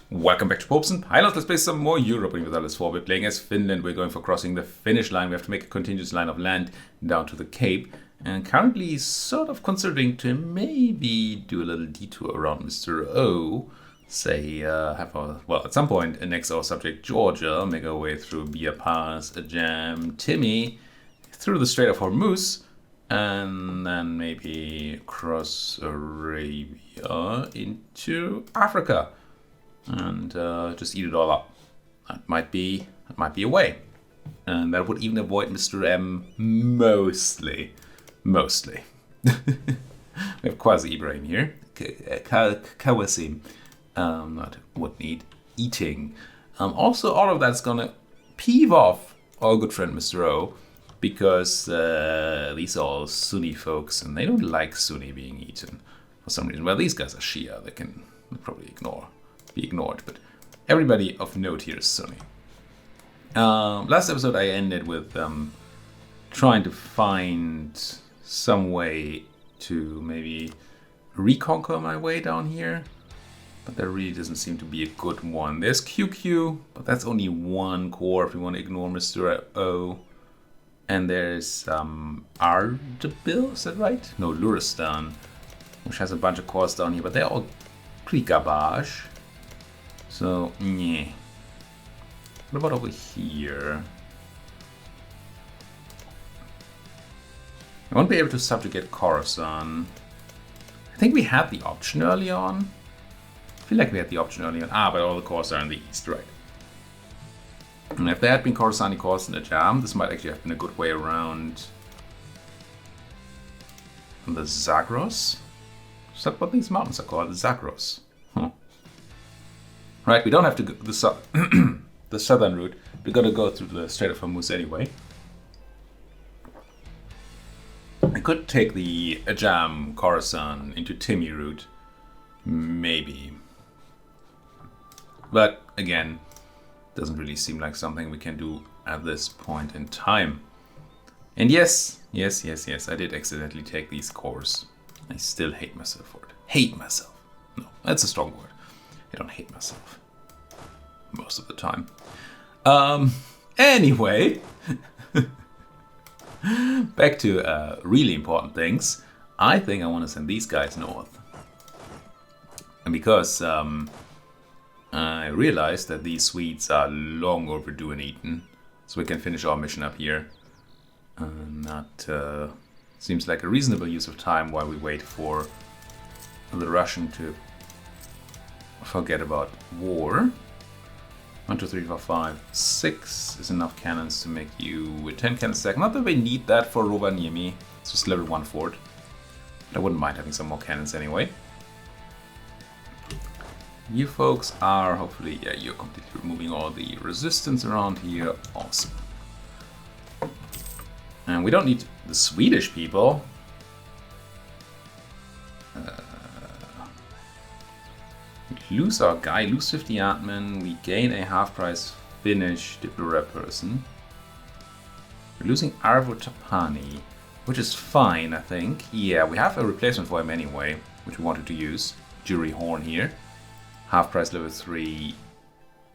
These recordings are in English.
Welcome back to Popes. Hi, let's play some more Europa Universalis IV. We're playing as Finland. We're going for crossing the Finnish line. We have to make a continuous line of land down to the Cape. And currently sort of considering to maybe do a little detour around Mr. O. Say, at some point next our subject Georgia, make our way through Bia Pass, Ajam, Timmy, through the Strait of Hormuz, and then maybe cross Arabia into Africa. And just eat it all up. That might be a way, and that would even avoid Mr. M mostly. We have Quasi Ibrahim here, Kawasim. That would need eating. Also, all of that's gonna peeve off our good friend Mr. O, because these are all Sunni folks, and they don't like Sunni being eaten for some reason. Well, these guys are Shia; they can probably be ignored, but everybody of note here is Sunni. Last episode I ended with trying to find some way to maybe reconquer my way down here, but there really doesn't seem to be a good one. There's QQ, but that's only one core if we want to ignore Mr. O. And there's Ardabil, is that right? No, Luristan, which has a bunch of cores down here, but they're all pretty garbage. So, yeah. What about over here? I won't be able to subjugate Khorasan. I think we had the option early on. I feel like we had the option early on. But all the cores are in the east, right? And if there had been Khorasani cores in the Jam, this might actually have been a good way around the Zagros. Is that what these mountains are called? The Zagros. Huh. Right, we don't have to go the southern route. We're gonna go through the Strait of Hormuz anyway. I could take the Ajam Khorasan into Timmy route, maybe. But again, doesn't really seem like something we can do at this point in time. And yes, I did accidentally take these cores. I still hate myself for it. Hate myself. No, that's a strong word. I don't hate myself most of the time. Anyway, back to really important things. I think I want to send these guys north. And because I realized that these Swedes are long overdue and eaten, so we can finish our mission up here. That seems like a reasonable use of time while we wait for the Russian to forget about war. 1, 2, 3, 4, 5, 6 is enough cannons to make you with 10 cannons a second. Not that we need that for Rovaniemi. It's just level 1 fort. But I wouldn't mind having some more cannons anyway. You folks are hopefully, yeah, you're completely removing all the resistance around here. Awesome. And we don't need the Swedish people. We lose our guy, lose 50 admin, we gain a half-price Finnish diplomat person. We're losing Arvo Tapani, which is fine, I think. Yeah, we have a replacement for him anyway, which we wanted to use. Jury Horn here. Half-price level 3.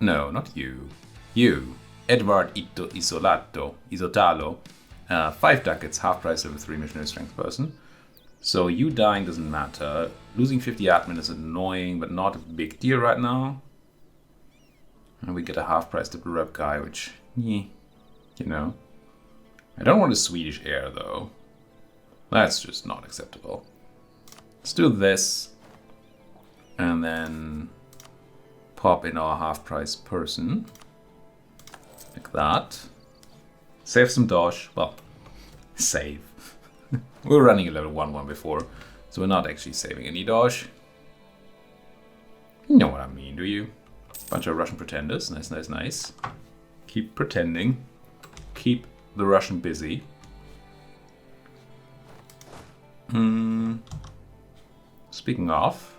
No, not you. You. Edward Isotalo. 5 ducats, half-price level 3 missionary strength person. So you dying doesn't matter. Losing 50 admin is annoying, but not a big deal right now. And we get a half-price double rep guy, which, you know. I don't want a Swedish heir, though. That's just not acceptable. Let's do this. And then pop in our half-price person. Like that. Save some dosh. Well, save. We were running a level 1-1 before, so we're not actually saving any dosh. You know what I mean, do you? Bunch of Russian pretenders. Nice. Keep pretending. Keep the Russian busy. Speaking of,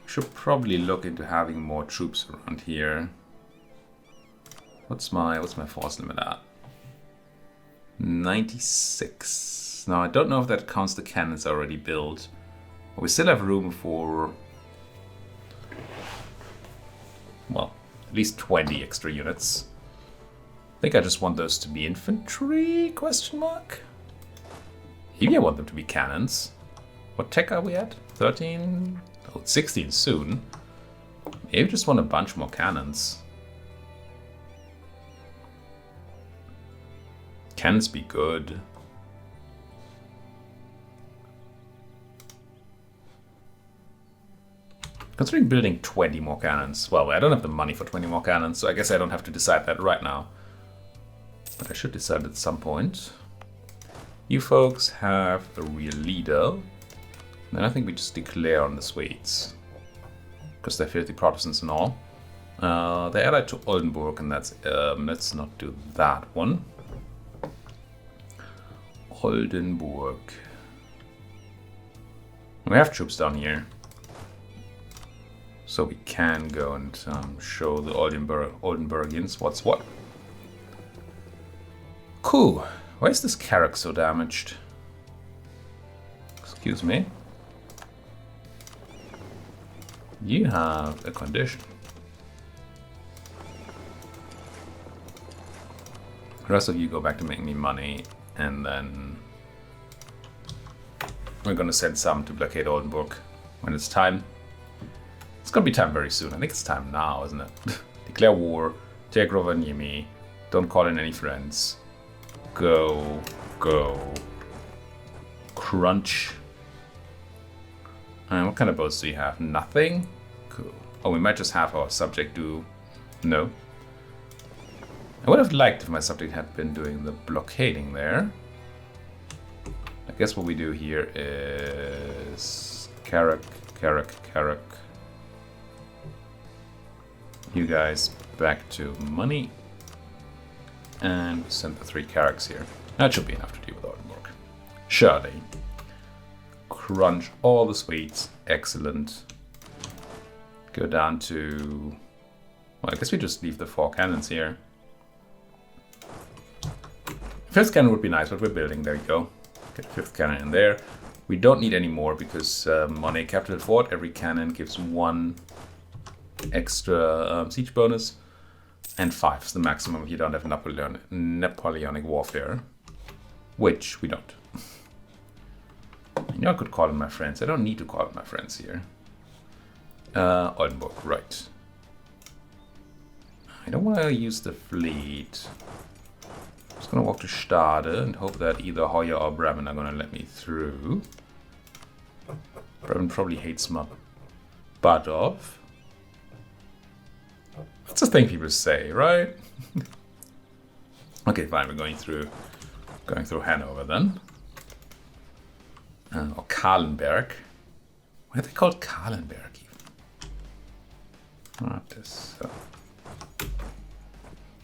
should probably look into having more troops around here. What's my force limit at? 96. Now I don't know if that counts the cannons already built. But we still have room for well, at least 20 extra units. I think I just want those to be infantry, question mark? Maybe I want them to be cannons. What tech are we at? 13? Oh, 16 soon. Maybe just want a bunch more cannons. Cannons be good. Considering building 20 more cannons. Well, I don't have the money for 20 more cannons, so I guess I don't have to decide that right now. But I should decide at some point. You folks have a real leader. Then I think we just declare on the Swedes. Because they're filthy Protestants and all. They're allied to Oldenburg, and that's... let's not do that one. Oldenburg. We have troops down here. So we can go and show the Oldenburgians what's what. Cool. Why is this Carrack so damaged? Excuse me. You have a condition. The rest of you go back to make me money, and then we're gonna send some to blockade Oldenburg when it's time. It's gonna be time very soon. I think it's time now, isn't it? Declare war, take Rovaniemi, don't call in any friends. Go, go. Crunch. And what kind of boats do you have? Nothing? Cool. Oh, we might just have our subject do... No. I would have liked if my subject had been doing the blockading there. I guess what we do here is... Carrack, Carrack, Carrack. You guys back to money. And send the 3 Carracks here. That should be enough to deal with Oldenburg. Surely. Crunch all the Swedes. Excellent. Go down to... Well, I guess we just leave the 4 cannons here. 5th cannon would be nice, but we're building. There you go. Get 5th cannon in there. We don't need any more because on a capital fort, every cannon gives 1 extra siege bonus. And 5 is the maximum if you don't have Napoleonic warfare. Which we don't. You know, I could call in my friends. I don't need to call in my friends here. Oldenburg, right. I don't want to use the fleet. I'm just going to walk to Stade and hope that either Hoya or Bremen are going to let me through. Bremen probably hates my butt off. That's a thing people say, right? Okay, fine. We're going through Hanover then, or Kahlenberg. Why are they called Kahlenberg even? Not this.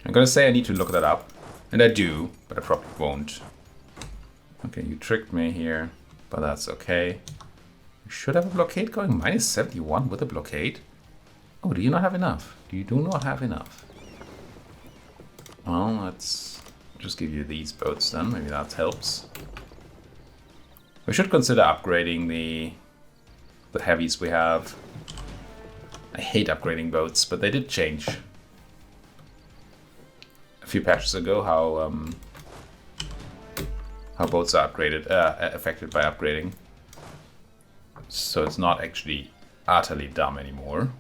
I'm gonna say I need to look that up, and I do, but I probably won't. Okay, you tricked me here, but that's okay. We should have a blockade going. Minus 71 with a blockade. Oh, do you not have enough? You do not have enough. Well, let's just give you these boats then. Maybe that helps. We should consider upgrading the heavies we have. I hate upgrading boats, but they did change a few patches ago how boats are upgraded, affected by upgrading. So it's not actually utterly dumb anymore.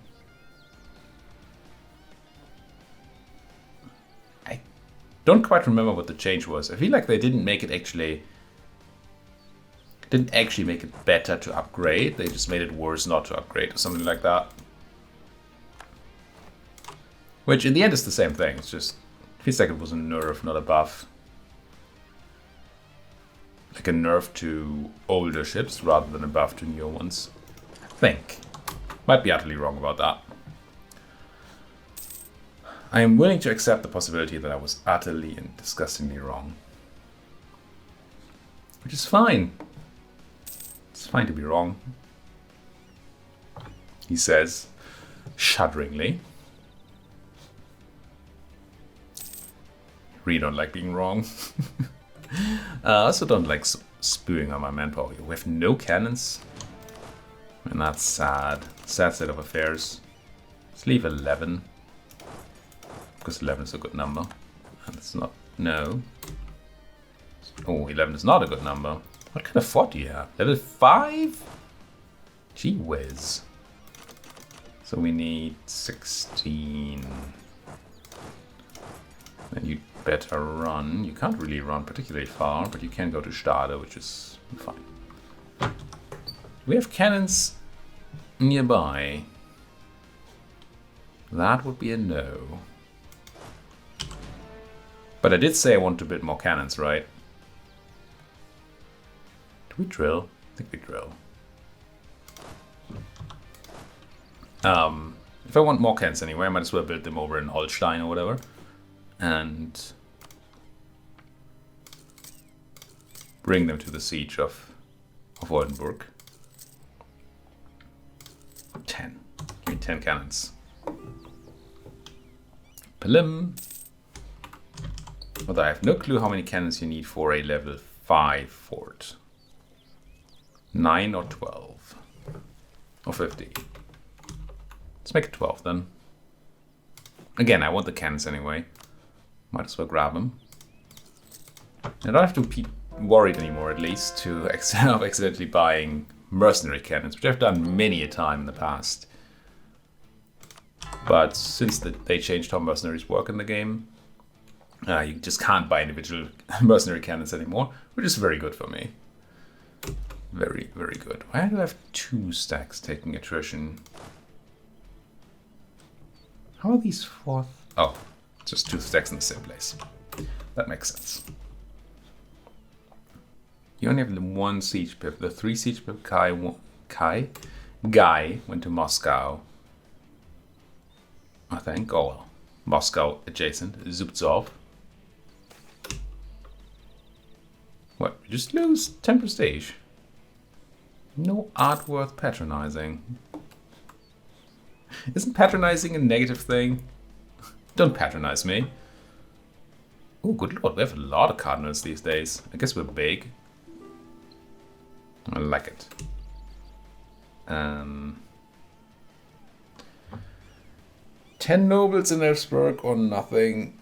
Don't quite remember what the change was. I feel like they didn't actually make it better to upgrade. They just made it worse not to upgrade or something like that. Which in the end is the same thing. It's just it feels like it was a nerf, not a buff. Like a nerf to older ships rather than a buff to newer ones. I think. Might be utterly wrong about that. I am willing to accept the possibility that I was utterly and disgustingly wrong. Which is fine. It's fine to be wrong. He says, shudderingly. Really don't like being wrong. I also don't like spewing on my manpower. We have no cannons. And that's sad. Sad state of affairs. Let's leave 11. Because 11 is a good number. And it's not... No. Oh, 11 is not a good number. What kind of fort do you have? Level 5? Gee whiz. So we need 16. Then you better run. You can't really run particularly far, but you can go to Stade, which is fine. We have cannons nearby. That would be a no. But I did say I want to build more cannons, right? Do we drill? I think we drill. If I want more cannons anyway, I might as well build them over in Holstein or whatever. And bring them to the siege of Oldenburg. 10. Give me 10 cannons. Palim. But I have no clue how many cannons you need for a level 5 fort. 9 or 12. Or 50. Let's make it 12 then. Again, I want the cannons anyway. Might as well grab them. I don't have to be worried anymore, at least, of accidentally buying mercenary cannons, which I've done many a time in the past. But since they changed how mercenaries work in the game, you just can't buy individual mercenary cannons anymore, which is very good for me. Very, very good. Why do I have 2 stacks taking attrition? How are these 4? Oh, just 2 stacks in the same place. That makes sense. You only have 1 siege pip. The 3 siege pip guy went to Moscow. I think. Oh well. Moscow adjacent. Zubtsov. What? We just lose 10 prestige. No art worth patronizing. Isn't patronizing a negative thing? Don't patronize me. Oh, good lord, we have a lot of cardinals these days. I guess we're big. I like it. 10 nobles in Elfsborg or nothing.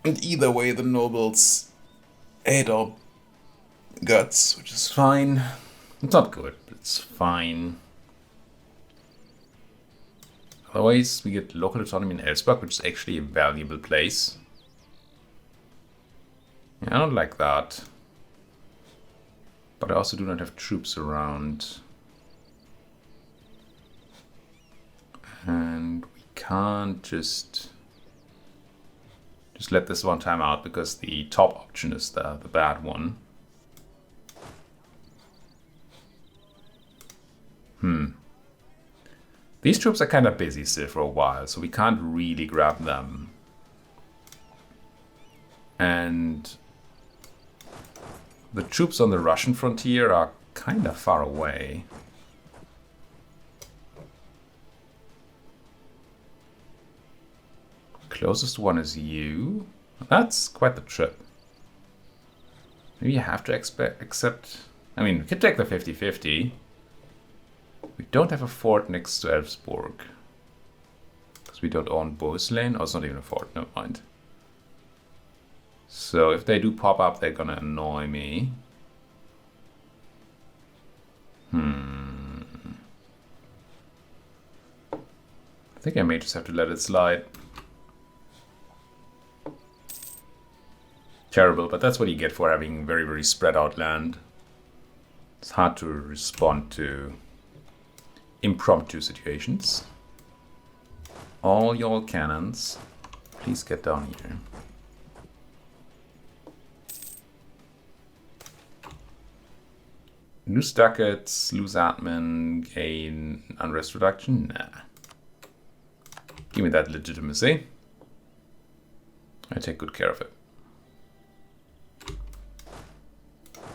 And either way, the nobles ate our guts, which is fine. It's not good, but it's fine. Otherwise, we get local autonomy in Elfsborg, which is actually a valuable place. Yeah, I don't like that. But I also do not have troops around. And we can't just let this one time out, because the top option is the bad one. These troops are kind of busy still for a while, so we can't really grab them. And the troops on the Russian frontier are kind of far away. Closest one is you. That's quite the trip. Maybe you have to accept... I mean, we could take the 50-50. We don't have a fort next to Elfsborg. Because we don't own Bohuslän. Oh, it's not even a fort, never mind. So if they do pop up, they're gonna annoy me. I think I may just have to let it slide. Terrible, but that's what you get for having very, very spread out land. It's hard to respond to impromptu situations. All your cannons, please get down here. Lose ducats, lose admin, gain unrest reduction? Nah. Give me that legitimacy. I take good care of it.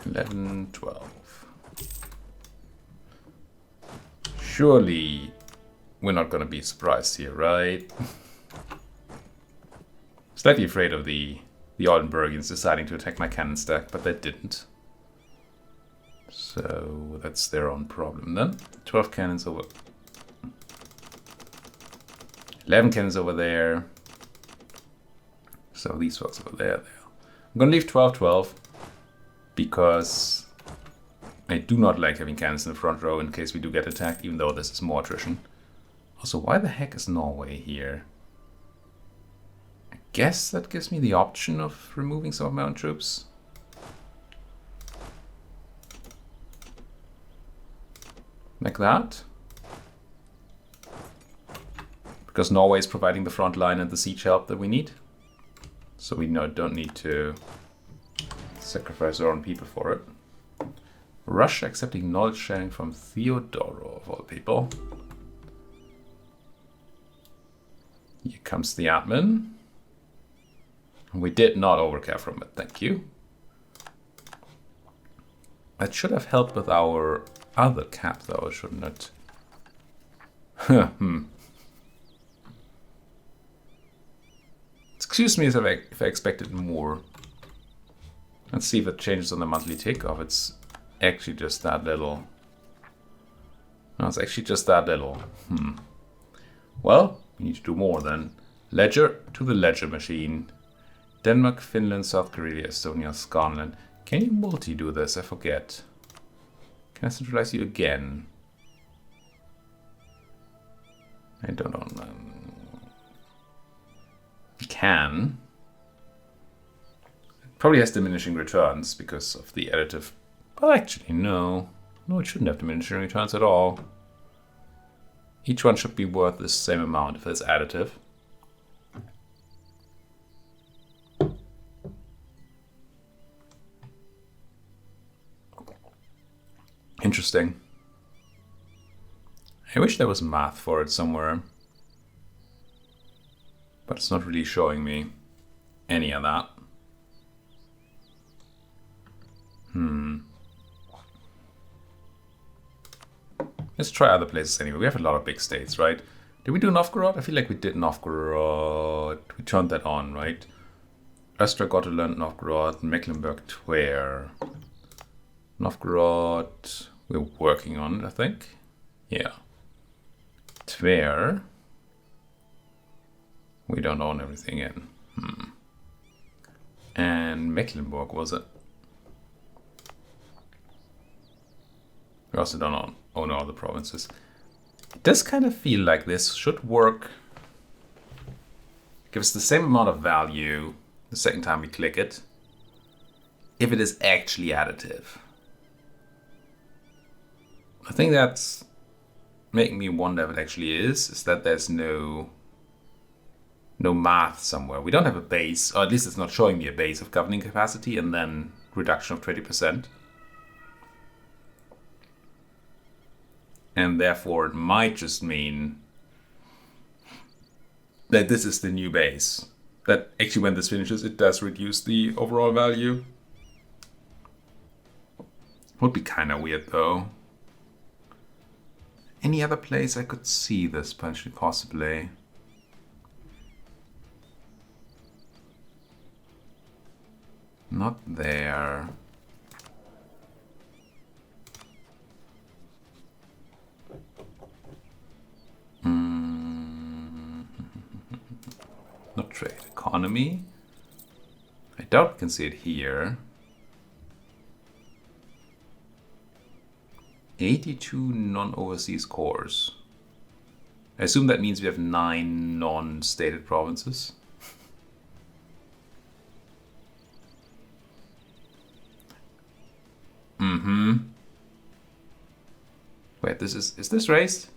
11, 12. Surely we're not going to be surprised here, right? Slightly afraid of the Oldenburgians deciding to attack my cannon stack, but they didn't. So that's their own problem then. 12 cannons over 11 cannons over there. So these folks over there. I'm gonna leave 12-12 because I do not like having cannons in the front row in case we do get attacked, even though this is more attrition. Also, why the heck is Norway here? I guess that gives me the option of removing some of my own troops. Like that. Because Norway is providing the front line and the siege help that we need. So we don't need to sacrifice our own people for it. Russia accepting knowledge sharing from Theodoro, of all people. Here comes the admin. We did not overcare from it, thank you. That should have helped with our other cap though, shouldn't it? Excuse me if I expected more. Let's see if it changes on the monthly takeoff. It's actually just that little. No, it's actually just that little. Well, we need to do more then. Ledger to the ledger machine. Denmark, Finland, South Korea, Estonia, Scotland. Can you multi-do this? I forget. Can I centralize you again? I don't know. You can. It probably has diminishing returns because of the additive. But actually, no. No, it shouldn't have diminishing returns at all. Each one should be worth the same amount if it's additive. Interesting. I wish there was math for it somewhere. But it's not really showing me any of that. Let's try other places anyway. We have a lot of big states, right? Did we do Novgorod? I feel like we did Novgorod. We turned that on, right? Östra Gotland, Novgorod, Mecklenburg, Tver. Novgorod, we're working on it, I think. Yeah. Tver. We don't own everything in. And Mecklenburg, was it? We also don't own all the provinces. It does kind of feel like this should work. Give us the same amount of value the second time we click it, if it is actually additive. I think that's making me wonder if it actually is that there's no math somewhere. We don't have a base, or at least it's not showing me a base of governing capacity and then reduction of 20%. And therefore it might just mean that this is the new base. That actually when this finishes, it does reduce the overall value. Would be kind of weird though. Any other place I could see this potentially possibly? Not there. Not trade. Economy. I doubt we can see it here. 82 non-overseas cores. I assume that means we have 9 non-stated provinces. Wait, is this raised?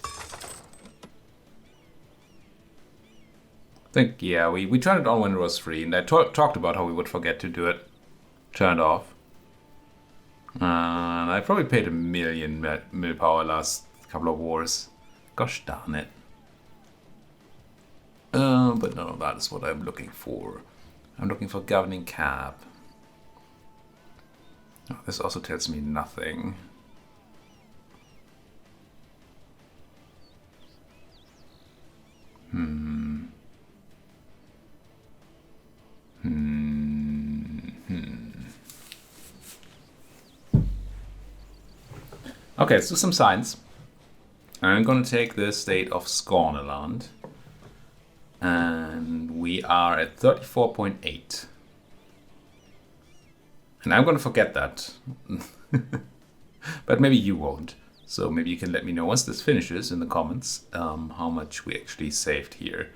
I think, yeah, we turned it on when it was free, and I talked about how we would forget to do it. Turned off. And I probably paid 1 million mil power last couple of wars. Gosh darn it. But none of that is what I'm looking for. I'm looking for governing cap. Oh, this also tells me nothing. Okay, let's do some science. I'm going to take the state of Skåneland. And we are at 34.8. And I'm going to forget that. But maybe you won't. So maybe you can let me know once this finishes in the comments how much we actually saved here.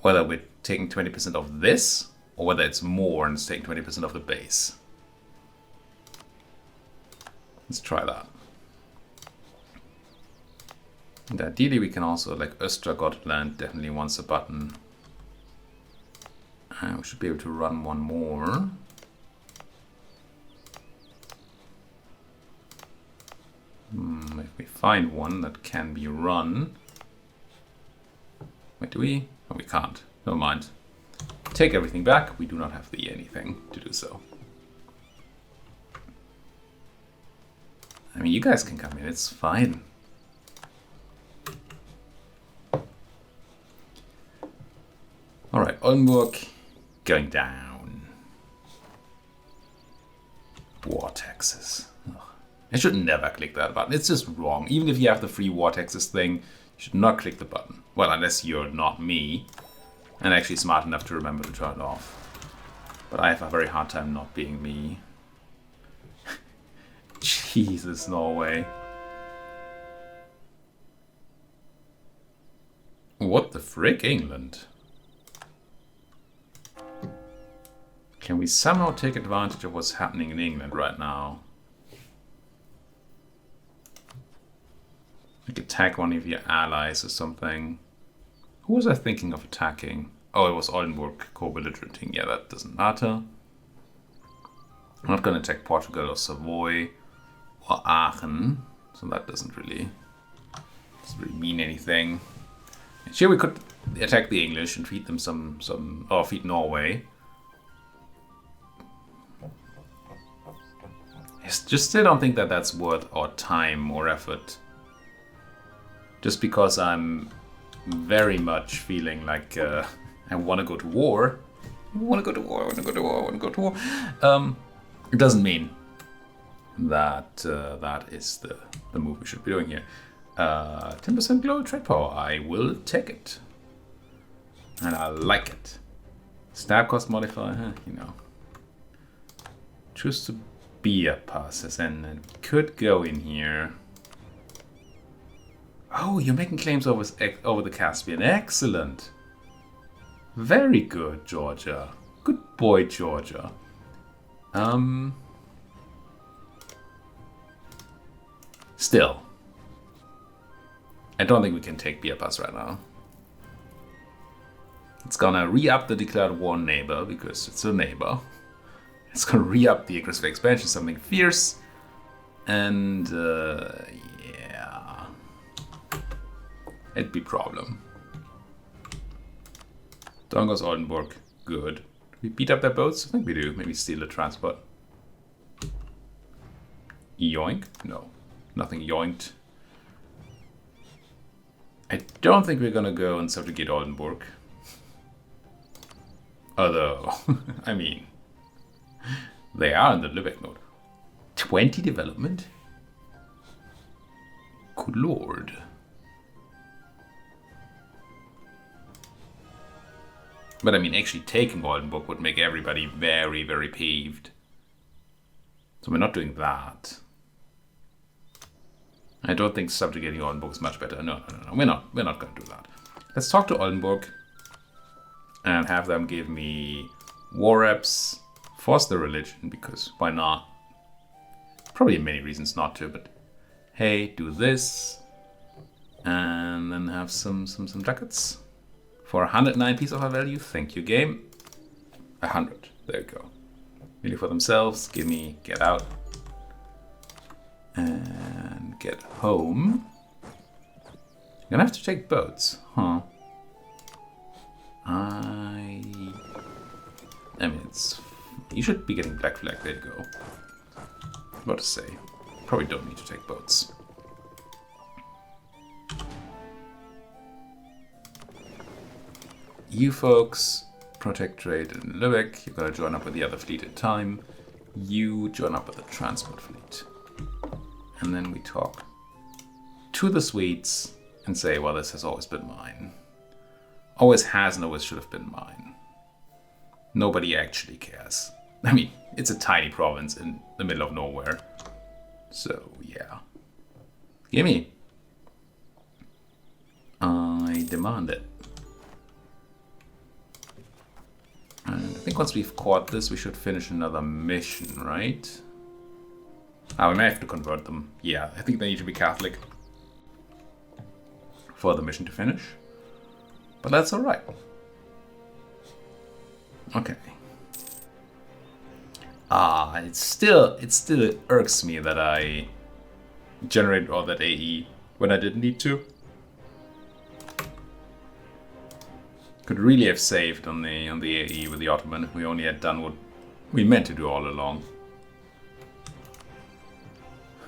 Whether we're taking 20% of this, or whether it's more and it's taking 20% of the base. Let's try that. And ideally we can also, like Östra Gotland definitely wants a button. We should be able to run one more. If we find one that can be run. Wait, do we? Oh, we can't. Never mind. Take everything back. We do not have the anything to do so. I mean, you guys can come in. It's fine. All right, Oldenburg going down. War taxes. Ugh. I should never click that button. It's just wrong. Even if you have the free war taxes thing, you should not click the button. Well, unless you're not me and actually smart enough to remember to turn it off. But I have a very hard time not being me. Jesus, Norway. What the frick, England? Can we somehow take advantage of what's happening in England right now? Like attack one of your allies or something. Who was I thinking of attacking? Oh, it was Oldenburg co-belligerenting. Yeah, that doesn't matter. I'm not going to attack Portugal or Savoy or Aachen, so that doesn't really mean anything. Sure, we could attack the English and feed them or feed Norway. I just still don't think that that's worth our time or effort. Just because I'm very much feeling like I want to go to war. I want to go to war, I want to go to war, I want to go to war. It doesn't mean that that is the move we should be doing here. 10% global trade power, I will take it. And I like it. Stab cost modifier, you know. Choose to be a passes and it could go in here. Oh, you're making claims over the Caspian. Excellent. Very good, Georgia. Good boy, Georgia. Still. I don't think we can take Biapas right now. It's gonna re-up the declared war neighbor because it's a neighbor. It's gonna re-up the aggressive expansion, something fierce. And yeah. It'd be problem. Down goes Oldenburg. Good. Do we beat up their boats? I think we do. Maybe steal the transport. Yoink? No. Nothing yoinked. I don't think we're gonna go and subjugate Oldenburg. Although, I mean, they are in the Lübeck node. 20 development? Good lord. But I mean, actually taking Oldenburg would make everybody very, very peeved. So we're not doing that. I don't think subjugating Oldenburg is much better. No. We're not going to do that. Let's talk to Oldenburg and have them give me war reps, force the religion, because why not? Probably many reasons not to, but hey, do this, and then have some ducats for 109 piece of our value. Thank you, game. 100. There you go. Really for themselves. Give me get out. And get home. I'm gonna have to take boats, huh? I mean, it's... You should be getting black flag, there you go. I was about to say, probably don't need to take boats. You folks, protect trade in Lübeck. You're gonna join up with the other fleet in time. You join up with the transport fleet. And then we talk to the Swedes and say, well, this has always been mine. Always has and always should have been mine. Nobody actually cares. I mean, it's a tiny province in the middle of nowhere. So, yeah. Gimme. I demand it. And I think once we've caught this, we should finish another mission, right? Ah, we may have to convert them. Yeah, I think they need to be Catholic for the mission to finish. But that's alright. Okay. It still irks me that I generated all that AE when I didn't need to. Could really have saved on the AE with the Ottoman if we only had done what we meant to do all along.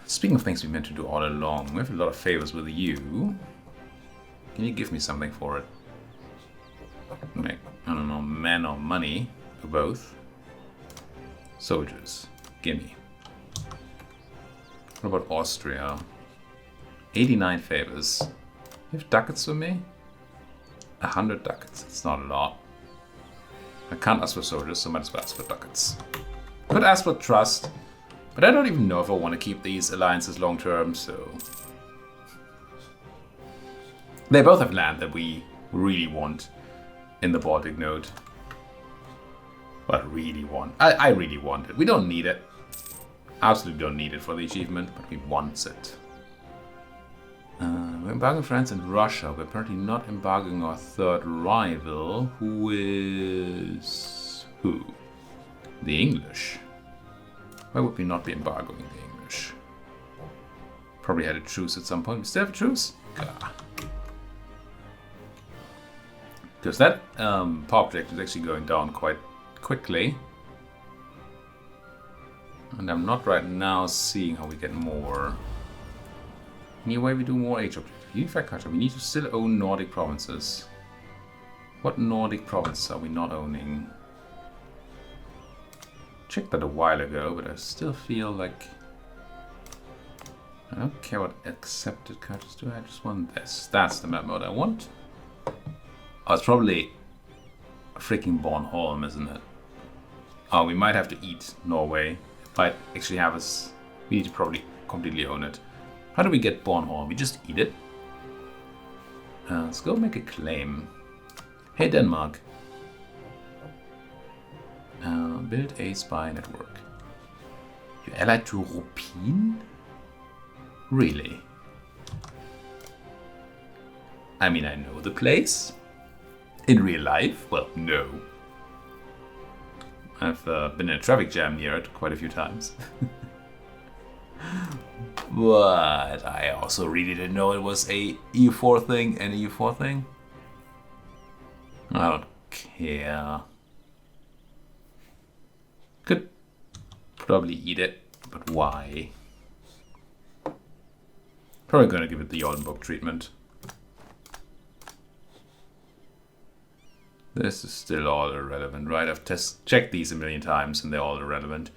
Speaking of things we meant to do all along, we have a lot of favors with you. Can you give me something for it? Like, I don't know, men or money, or both. Soldiers, gimme. What about Austria? 89 favors. You have ducats for me? 100 ducats, it's not a lot. I can't ask for soldiers, so might as well ask for ducats. Could ask for trust, but I don't even know if I want to keep these alliances long term, so... They both have land that we really want in the Baltic node. But really want. I really want it. We don't need it. Absolutely don't need it for the achievement, but we want it. We're embargoing France and Russia. We're apparently not embargoing our third rival, who is... who? The English. Why would we not be embargoing the English? Probably had a truce at some point. We still have a truce? Gah. Because that power project is actually going down quite quickly. And I'm not right now seeing how we get more. Any way we do more age objectives? Unified culture. We need to still own Nordic provinces. What Nordic provinces are we not owning? Checked that a while ago, but I still feel like I don't care what accepted cultures do. I just want this. That's the map mode I want. Oh, it's probably freaking Bornholm, isn't it? Oh, we might have to eat Norway. It might actually have us. We need to probably completely own it. How do we get Bornholm? We just eat it. Let's go make a claim. Hey, Denmark. Build a spy network. You allied to Rupin? Really? I mean, I know the place. In real life? Well, no. I've been in a traffic jam near it quite a few times. But I also really didn't know it was a EU4 thing and a EU4 thing. I don't care. Could probably eat it, but why? Probably gonna give it the Oldenburg treatment. This is still all irrelevant, right? I've checked these a million times and they're all irrelevant.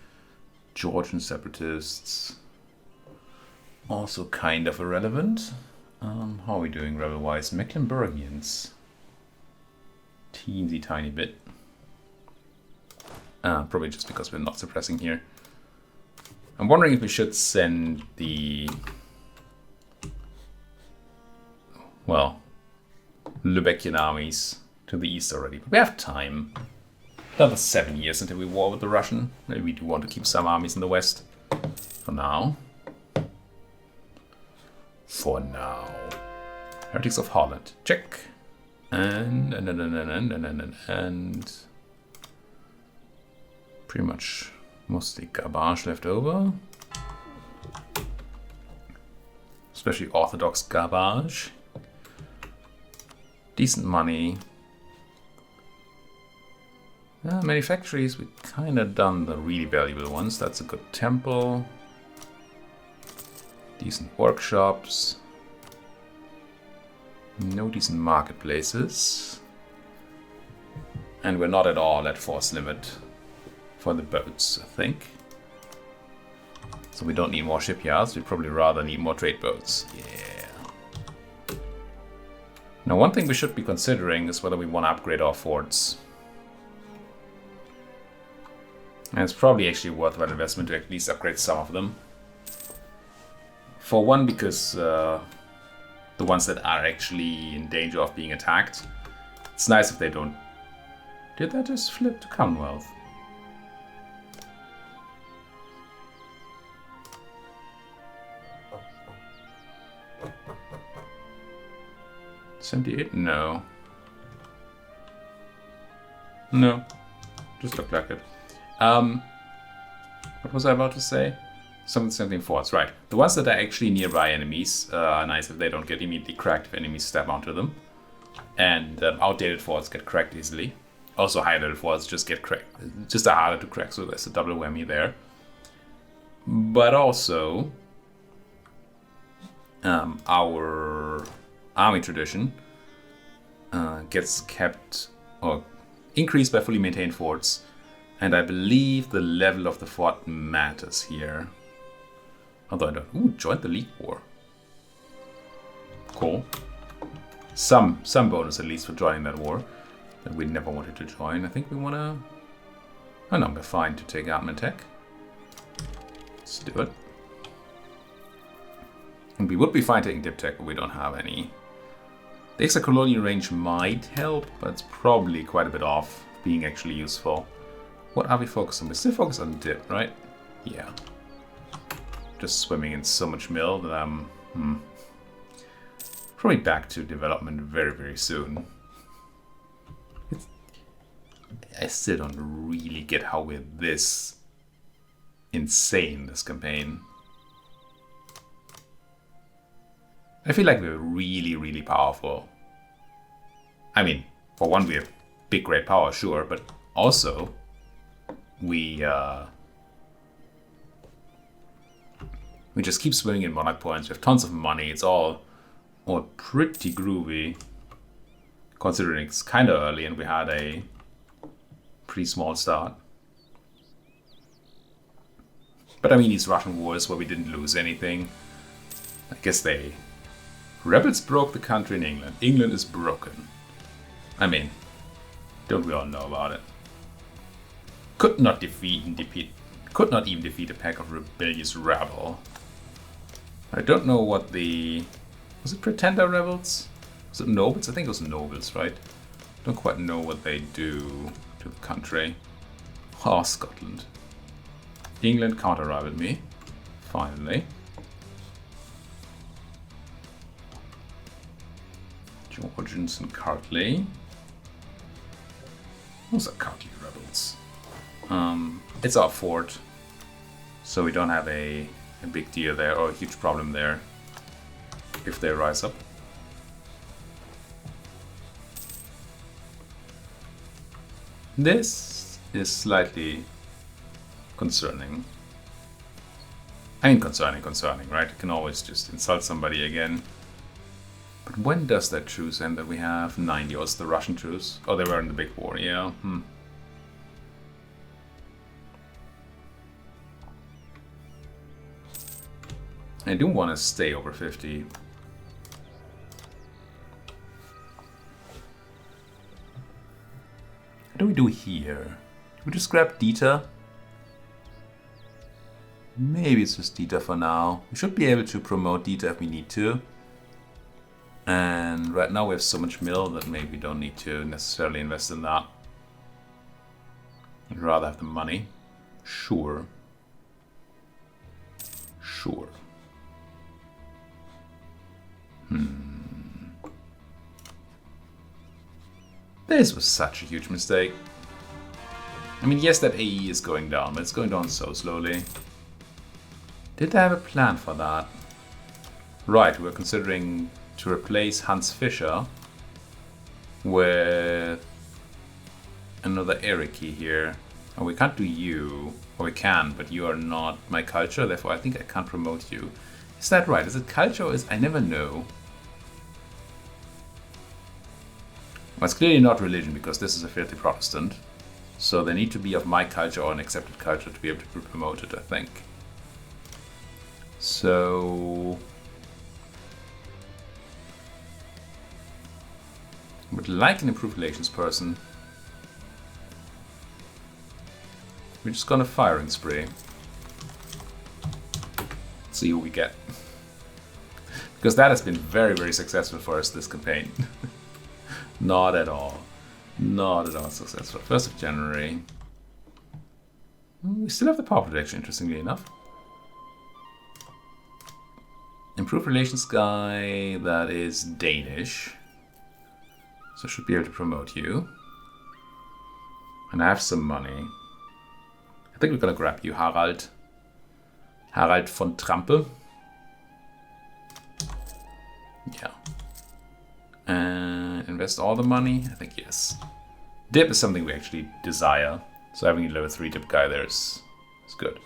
Georgian separatists. Also kind of irrelevant. How are we doing rebel-wise? Mecklenburgians. Teensy tiny bit. Probably just because we're not suppressing here. I'm wondering if we should send the... well, Lübeckian armies to the east already. But we have time. Another 7 years until we war with the Russian. Maybe we do want to keep some armies in the west. For now. For now. Heretics of Holland. Check. And pretty much mostly garbage left over. Especially Orthodox garbage. Decent money. Many factories, we kind of done the really valuable ones. That's a good temple. Decent workshops. No decent marketplaces. And we're not at all at force limit for the boats, I think. So we don't need more shipyards. We'd probably rather need more trade boats. Yeah. Now, one thing we should be considering is whether we want to upgrade our forts. And it's probably actually worthwhile investment to at least upgrade some of them. For one, because the ones that are actually in danger of being attacked, it's nice if they don't. Did that just flip to Commonwealth? $78? No. No. Just looked like it. What was I about to say? Something forts, right. The ones that are actually nearby enemies are nice if they don't get immediately cracked if enemies step onto them. And outdated forts get cracked easily. Also high level forts just get cracked. Just are harder to crack, so there's a double whammy there. But also, our army tradition gets kept or increased by fully maintained forts. And I believe the level of the fort matters here. Although I don't... Ooh, joined the League War. Cool. Some bonus at least for joining that war. That we never wanted to join. I think we want to... Oh no, we're fine to take armament tech. Let's do it. And we would be fine taking dip tech, but we don't have any. The extra colonial range might help, but it's probably quite a bit off being actually useful. What are we focused on? We're still focused on dip, right? Yeah. Just swimming in so much mill that I'm probably back to development very, very soon. I still don't really get how we're this insane this campaign. I feel like we're really, really powerful. I mean, for one, we have big, great power, sure, but also we just keep swimming in monarch points. We have tons of money. It's all pretty groovy, considering it's kind of early and we had a pretty small start. But I mean, these Russian wars where we didn't lose anything. I guess rebels broke the country in England. England is broken. I mean, don't we all know about it? Could not even defeat a pack of rebellious rabble. I don't know what was it Pretender rebels? Was it nobles? I think it was nobles, right? Don't quite know what they do to the country. Oh, Scotland. England counter-rivaled me. Finally. Georgians and Kartley. Those are Kartley rebels. It's our fort, so we don't have a big deal there or a huge problem there if they rise up. This is slightly concerning. I mean, concerning, right? You can always just insult somebody again. But when does that truce end that we have? 90, was the Russian truce? Oh, they were in the big war, yeah. I do want to stay over 50. What do we do here? Do we just grab Dieter? Maybe it's just Dieter for now. We should be able to promote Dieter if we need to. And right now we have so much mill that maybe we don't need to necessarily invest in that. I'd rather have the money. Sure. Sure. This was such a huge mistake. I mean, yes, that AE is going down, but it's going down so slowly. Did I have a plan for that? Right, we're considering to replace Hans Fischer with another Eriki here. Oh, we can't do you. Or we can, but you are not my culture, therefore I think I can't promote you. Is that right? Is it culture or is... I never know. Well, it's clearly not religion because this is a filthy Protestant. So they need to be of my culture or an accepted culture to be able to be promoted, I think. So... Would like an improved relations person. We're just gonna firing spree. See who we get. Because that has been very, very successful for us this campaign. Not at all. Not at all successful. 1st of January. We still have the power protection, interestingly enough. Improved relations guy, that is Danish. So I should be able to promote you. And I have some money. I think we're gonna grab you, Harald. Harald von Trampe. Yeah. And invest all the money? I think yes. Dip is something we actually desire. So having a level 3 dip guy there is good.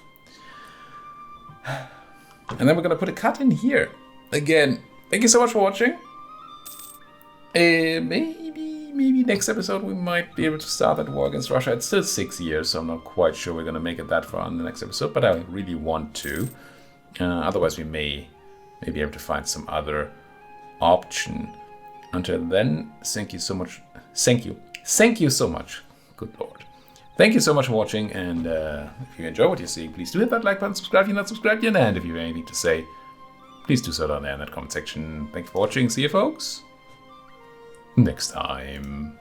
And then we're gonna put a cut in here. Again, thank you so much for watching. Maybe next episode we might be able to start that war against Russia. It's still 6 years, so I'm not quite sure we're gonna make it that far in the next episode, but I really want to. Otherwise we may be able to find some other option. Until then, thank you so much. Thank you so much. Good lord. Thank you so much for watching, and if you enjoy what you're seeing, please do hit that like button, subscribe if you're not subscribed yet, and if you have anything to say, please do so down there in that comment section. Thank you for watching. See you folks next time.